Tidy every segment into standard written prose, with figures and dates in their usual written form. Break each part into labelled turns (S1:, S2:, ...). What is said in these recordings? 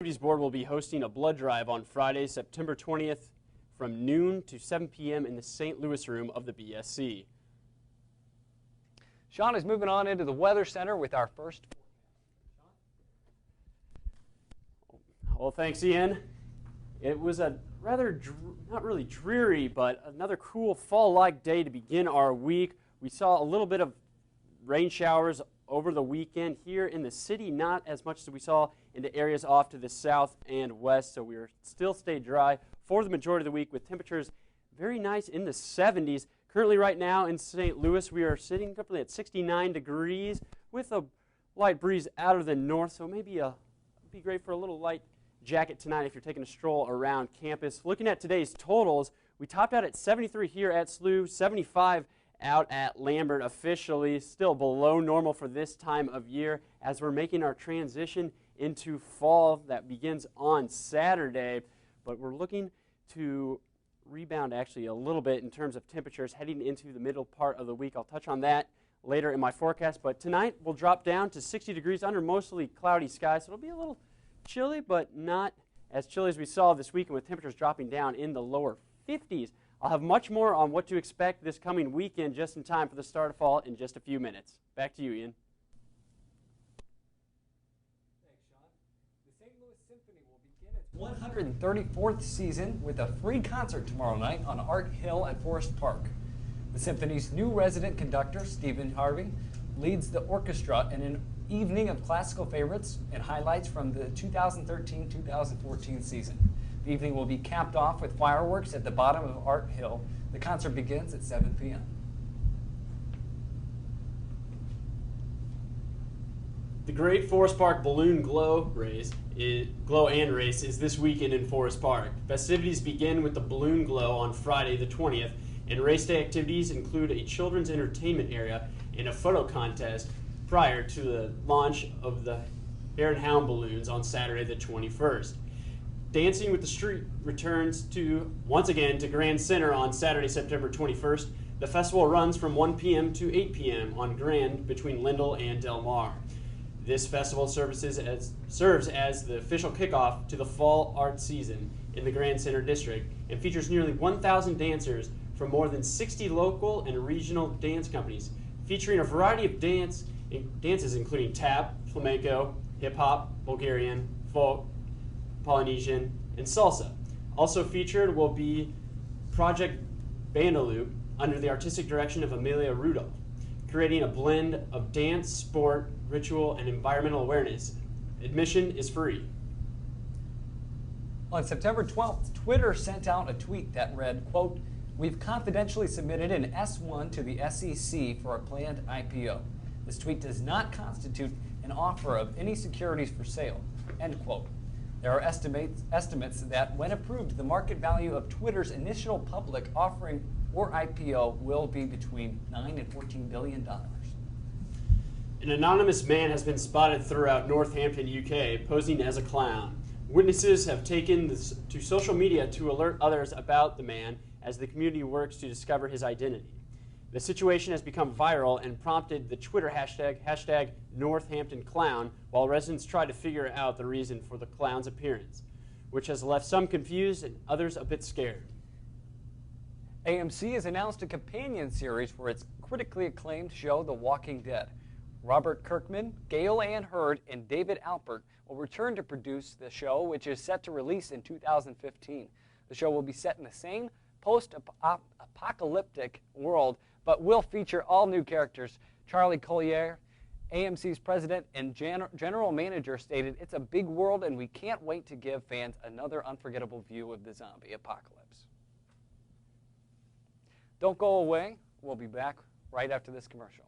S1: Deputies Board will be hosting a blood drive on Friday, September 20th from noon to 7 p.m. in the St. Louis room of the BSC.
S2: Sean is moving on into the Weather Center with our first.
S1: Well, thanks, Ian. It was a rather, not really dreary, but another cool fall-like day to begin our week. We saw a little bit of rain showers over the weekend here in the city, not as much as we saw in the areas off to the south and west, so we still stayed dry for the majority of the week with temperatures very nice in the 70s. Currently right now in St. Louis, we are sitting comfortably at 69 degrees with a light breeze out of the north, so maybe it'd be great for a little light jacket tonight if you're taking a stroll around campus. Looking at today's totals, we topped out at 73 here at SLU, 75 out at Lambert, officially still below normal for this time of year as we're making our transition into fall that begins on Saturday. But we're looking to rebound actually a little bit in terms of temperatures heading into the middle part of the week. I'll touch on that later in my forecast. But tonight we'll drop down to 60 degrees under mostly cloudy skies. So it'll be a little chilly, but not as chilly as we saw this weekend with temperatures dropping down in the lower 50s. I'll have much more on what to expect this coming weekend just in time for the start of fall in just a few minutes. Back to you, Ian.
S2: Thanks, Sean. The St. Louis Symphony will begin its 134th season with a free concert tomorrow night on Art Hill at Forest Park. The Symphony's new resident conductor, Stephen Harvey, leads the orchestra in an evening of classical favorites and highlights from the 2013-2014 season. The evening will be capped off with fireworks at the bottom of Art Hill. The concert begins at 7 p.m.
S1: The Great Forest Park Balloon Glow and Race is this weekend in Forest Park. Festivities begin with the Balloon Glow on Friday the 20th, and race day activities include a children's entertainment area and a photo contest prior to the launch of the Hare and Hound balloons on Saturday the 21st. Dancing with the Street returns once again to Grand Center on Saturday, September 21st. The festival runs from 1 p.m. to 8 p.m. on Grand between Lindell and Del Mar. This festival serves as the official kickoff to the fall art season in the Grand Center District and features nearly 1,000 dancers from more than 60 local and regional dance companies, featuring a variety of dances including tap, flamenco, hip-hop, Bulgarian, folk, Polynesian, and salsa. Also featured will be Project Bandaloop under the artistic direction of Amelia Rudolph, creating a blend of dance, sport, ritual, and environmental awareness. Admission is free.
S2: On September 12th, Twitter sent out a tweet that read, quote, "We've confidentially submitted an S-1 to the SEC for a planned IPO. This tweet does not constitute an offer of any securities for sale," end quote. There are estimates that when approved, the market value of Twitter's initial public offering or IPO will be between $9 and $14 billion.
S1: An anonymous man has been spotted throughout Northampton, UK, posing as a clown. Witnesses have taken to social media to alert others about the man as the community works to discover his identity. The situation has become viral and prompted the Twitter hashtag #NorthamptonClown, while residents try to figure out the reason for the clown's appearance, which has left some confused and others a bit scared.
S2: AMC has announced a companion series for its critically acclaimed show, The Walking Dead. Robert Kirkman, Gail Ann Hurd, and David Alpert will return to produce the show, which is set to release in 2015. The show will be set in the same post-apocalyptic world, but will feature all new characters. Charlie Collier, AMC's president and general manager, stated, "It's a big world and we can't wait to give fans another unforgettable view of the zombie apocalypse." Don't go away. We'll be back right after this commercial.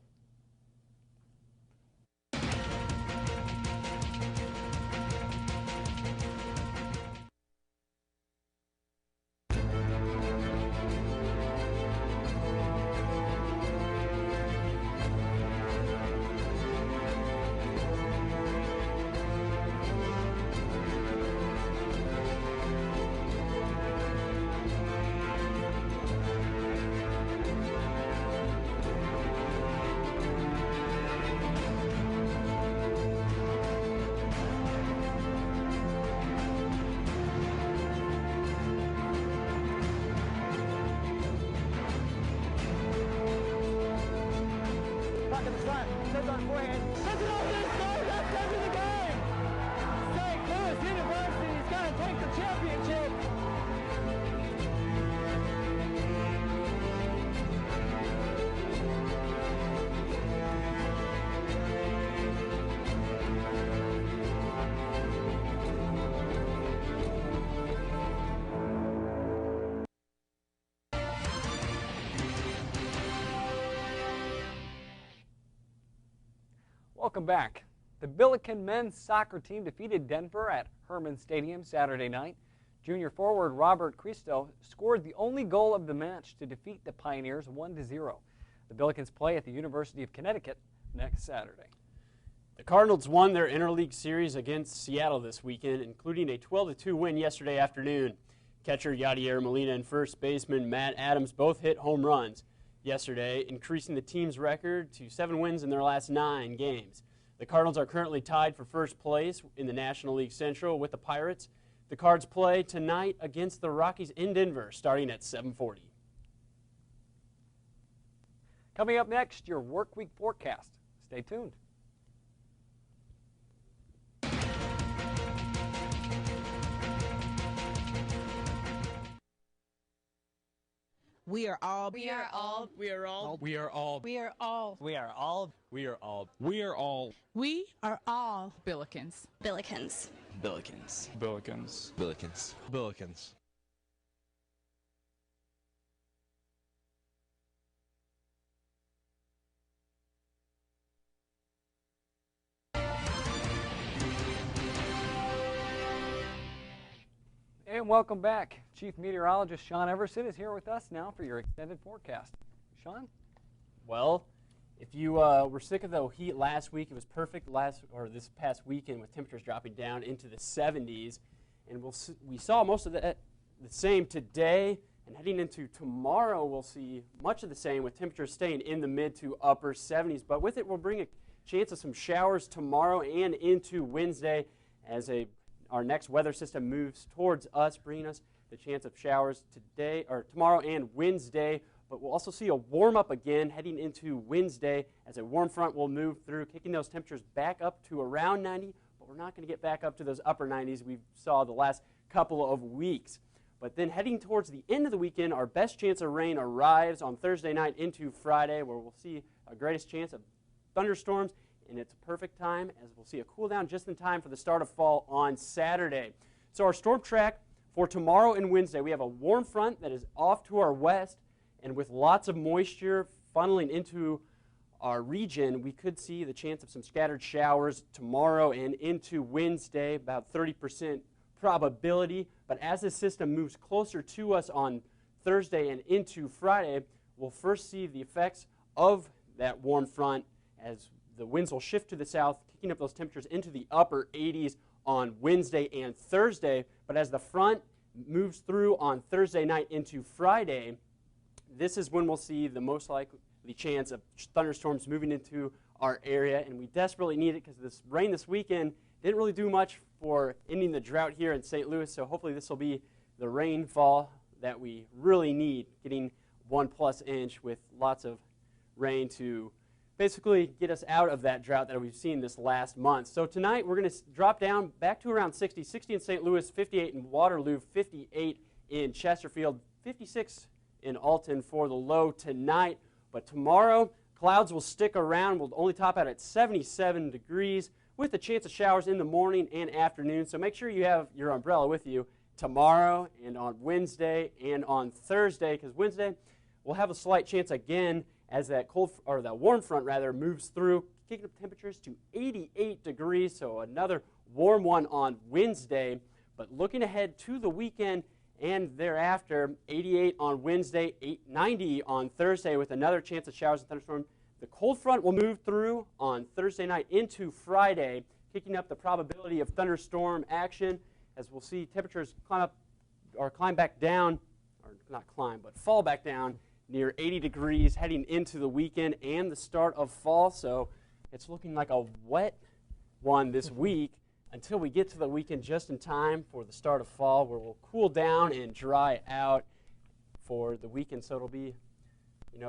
S2: Welcome back. The Billiken men's soccer team defeated Denver at Herman Stadium Saturday night. Junior forward Robert Cristo scored the only goal of the match to defeat the Pioneers 1-0. The Billikens play at the University of Connecticut next Saturday.
S1: The Cardinals won their interleague series against Seattle this weekend, including a 12-2 win yesterday afternoon. Catcher Yadier Molina and first baseman Matt Adams both hit home runs yesterday, increasing the team's record to 7 wins in their last 9 games. The Cardinals are currently tied for first place in the National League Central with the Pirates. The Cards play tonight against the Rockies in Denver, starting at 7:40.
S2: Coming up next, your work week forecast. Stay tuned.
S3: We are all.
S4: We are all.
S5: We are all.
S3: We are all.
S4: We are all.
S5: We are all.
S3: We are all. We are all.
S4: We are all Billikens.
S6: Billikens.
S5: Billikens.
S3: Billikens.
S5: Billikens.
S3: Billikens.
S2: And welcome back. Chief Meteorologist Sean Everson is here with us now for your extended forecast. Sean?
S1: Well, if you were sick of the heat last week, it was perfect this past weekend with temperatures dropping down into the 70s. And we saw most of the same today. And heading into tomorrow, we'll see much of the same with temperatures staying in the mid to upper 70s. But with it, we'll bring a chance of some showers tomorrow and into Wednesday as our next weather system moves towards us, bringing us the chance of showers tomorrow and Wednesday. But we'll also see a warm-up again heading into Wednesday as a warm front will move through, kicking those temperatures back up to around 90, but we're not going to get back up to those upper 90s we saw the last couple of weeks. But then heading towards the end of the weekend, our best chance of rain arrives on Thursday night into Friday, where we'll see our greatest chance of thunderstorms. And it's a perfect time as we'll see a cool down just in time for the start of fall on Saturday. So our storm track for tomorrow and Wednesday, we have a warm front that is off to our west, and with lots of moisture funneling into our region, we could see the chance of some scattered showers tomorrow and into Wednesday, about 30% probability. But as this system moves closer to us on Thursday and into Friday, we'll first see the effects of that warm front as the winds will shift to the south, kicking up those temperatures into the upper 80s on Wednesday and Thursday. But as the front moves through on Thursday night into Friday, this is when we'll see the most likely chance of thunderstorms moving into our area. And we desperately need it because this rain this weekend didn't really do much for ending the drought here in St. Louis. So hopefully this will be the rainfall that we really need, getting 1+ inch with lots of rain to basically get us out of that drought that we've seen this last month. So tonight we're going to drop down back to around 60 in St. Louis, 58 in Waterloo, 58 in Chesterfield, 56 in Alton for the low tonight. But tomorrow, clouds will stick around. We'll only top out at 77 degrees with a chance of showers in the morning and afternoon. So make sure you have your umbrella with you tomorrow and on Wednesday and on Thursday, because Wednesday we'll have a slight chance again as that warm front moves through, kicking up temperatures to 88 degrees, so another warm one on Wednesday. But looking ahead to the weekend and thereafter, 88 on Wednesday, 90 on Thursday with another chance of showers and thunderstorms. The cold front will move through on Thursday night into Friday, kicking up the probability of thunderstorm action as we'll see temperatures climb back down, or not climb, but fall back down near 80 degrees heading into the weekend and the start of fall. So it's looking like a wet one this week until we get to the weekend just in time for the start of fall, where we'll cool down and dry out for the weekend. So it'll be,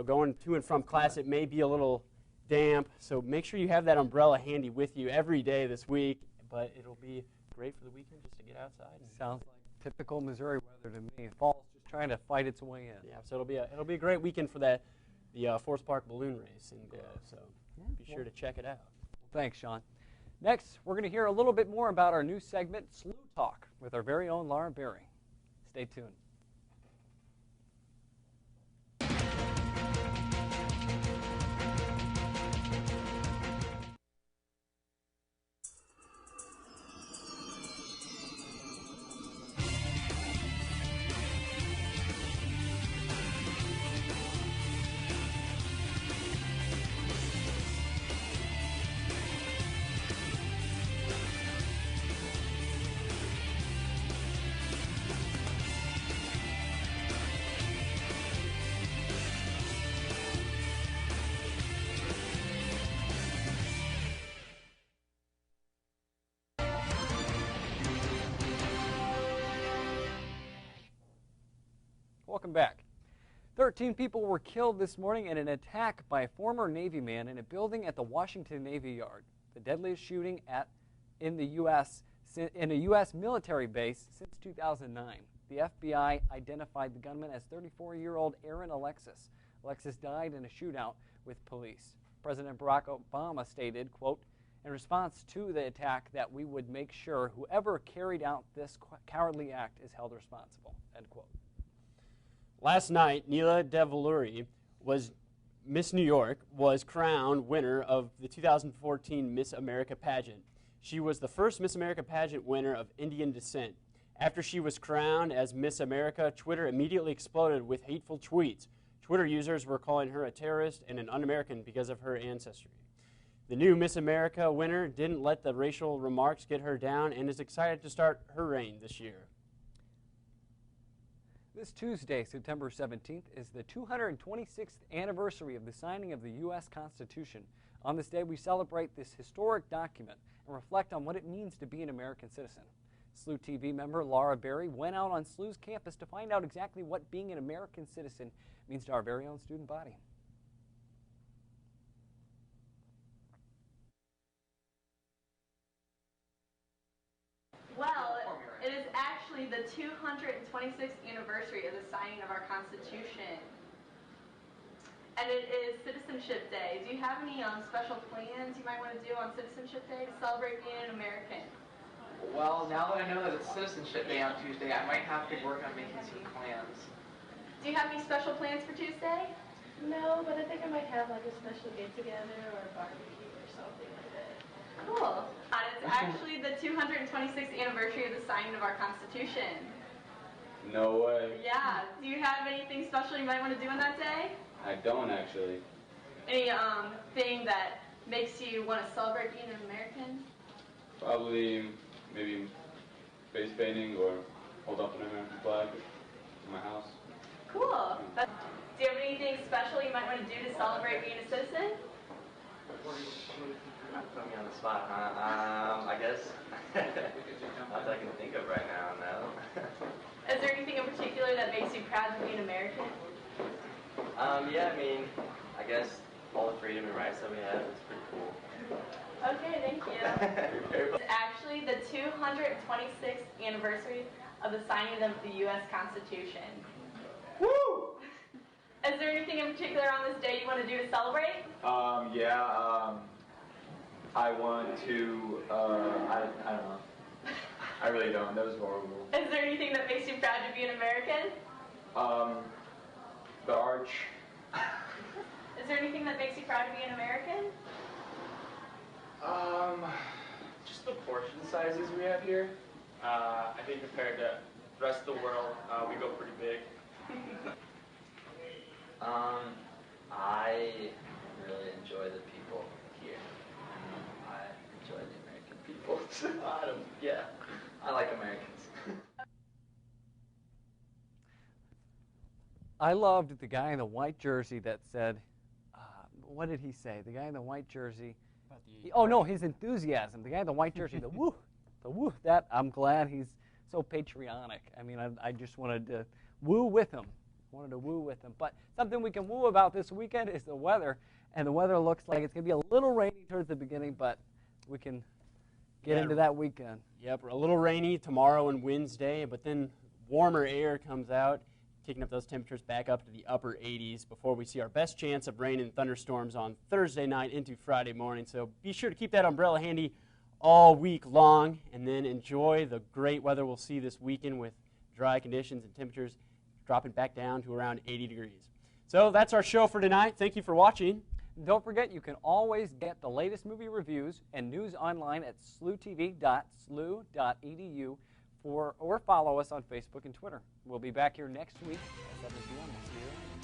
S1: going to and from class, it may be a little damp. So make sure you have that umbrella handy with you every day this week. But it'll be great for the weekend just to get outside.
S2: Sounds like typical Missouri weather to me. Fall's just trying to fight its way in.
S1: Yeah, so it'll be a great weekend for the Forest Park balloon race and so be sure to check it out.
S2: Thanks, Sean. Next, we're going to hear a little bit more about our new segment, SLU Talk, with our very own Laura Berry. Stay tuned. Welcome back. 13 people were killed this morning in an attack by a former Navy man in a building at the Washington Navy Yard, the deadliest shooting in a U.S. military base since 2009. The FBI identified the gunman as 34-year-old Aaron Alexis. Alexis died in a shootout with police. President Barack Obama stated, quote, in response to the attack that we would make sure whoever carried out this cowardly act is held responsible, end quote.
S1: Last night, Neela Devaluri, Miss New York, was crowned winner of the 2014 Miss America pageant. She was the first Miss America pageant winner of Indian descent. After she was crowned as Miss America, Twitter immediately exploded with hateful tweets. Twitter users were calling her a terrorist and an un-American because of her ancestry. The new Miss America winner didn't let the racial remarks get her down and is excited to start her reign this year.
S2: This Tuesday, September 17th, is the 226th anniversary of the signing of the U.S. Constitution. On this day, we celebrate this historic document and reflect on what it means to be an American citizen. SLU-TV member Laura Berry went out on SLU's campus to find out exactly what being an American citizen means to our very own student body.
S5: Well, it is actually the 226th anniversary of the signing of our Constitution. And it is Citizenship Day. Do you have any special plans you might want to do on Citizenship Day to celebrate being an American?
S6: Well, now that I know that it's Citizenship Day on Tuesday, I might have to work on making some plans.
S5: Do you have any special plans for Tuesday?
S7: No, but I think I might have like a special get-together or a barbecue or something like that.
S5: Cool. And it's actually the 226th anniversary of the signing of our Constitution.
S8: No way.
S5: Yeah. Do you have anything special you might want to do on that day?
S8: I don't actually.
S5: Any thing that makes you want to celebrate being an American?
S8: Probably maybe face painting or hold up an American flag in my house.
S5: Cool. Do you have anything special you might want to do to celebrate being a citizen?
S9: Put me on the spot, huh? I guess not that I can think of right now, no.
S5: Is there anything in particular that makes you proud to be an American?
S9: Yeah, I mean, I guess all the freedom and rights that we have, it's pretty cool.
S5: Okay, thank you. It's actually the 226th anniversary of the signing of the U.S. Constitution.
S6: Woo!
S5: Is there anything in particular on this day you want to do to celebrate?
S6: I want to, I don't know. I really don't. That was horrible.
S5: Is there anything that makes you proud to be an American?
S6: The arch.
S5: Is there anything that makes you proud to be an American?
S10: Just the portion sizes we have here. I think compared to the rest of the world, we go pretty big.
S9: I really enjoy the people here. I enjoy the American people. Yeah, I like Americans.
S2: I loved the guy in the white jersey that said, what did he say? The guy in the white jersey. Oh no, his enthusiasm. The guy in the white jersey, the woo. That I'm glad he's so patriotic. I mean, I just wanted to woo with him. But something we can woo about this weekend is the weather. And the weather looks like it's going to be a little rainy towards the beginning, but we can get into that weekend.
S1: Yep, a little rainy tomorrow and Wednesday, but then warmer air comes out, taking up those temperatures back up to the upper 80s before we see our best chance of rain and thunderstorms on Thursday night into Friday morning. So be sure to keep that umbrella handy all week long, and then enjoy the great weather we'll see this weekend with dry conditions and temperatures dropping back down to around 80 degrees. So that's our show for tonight. Thank you for watching.
S2: Don't forget, you can always get the latest movie reviews and news online at slutv.slu.edu or follow us on Facebook and Twitter. We'll be back here next week at 7 p.m. We'll see you then.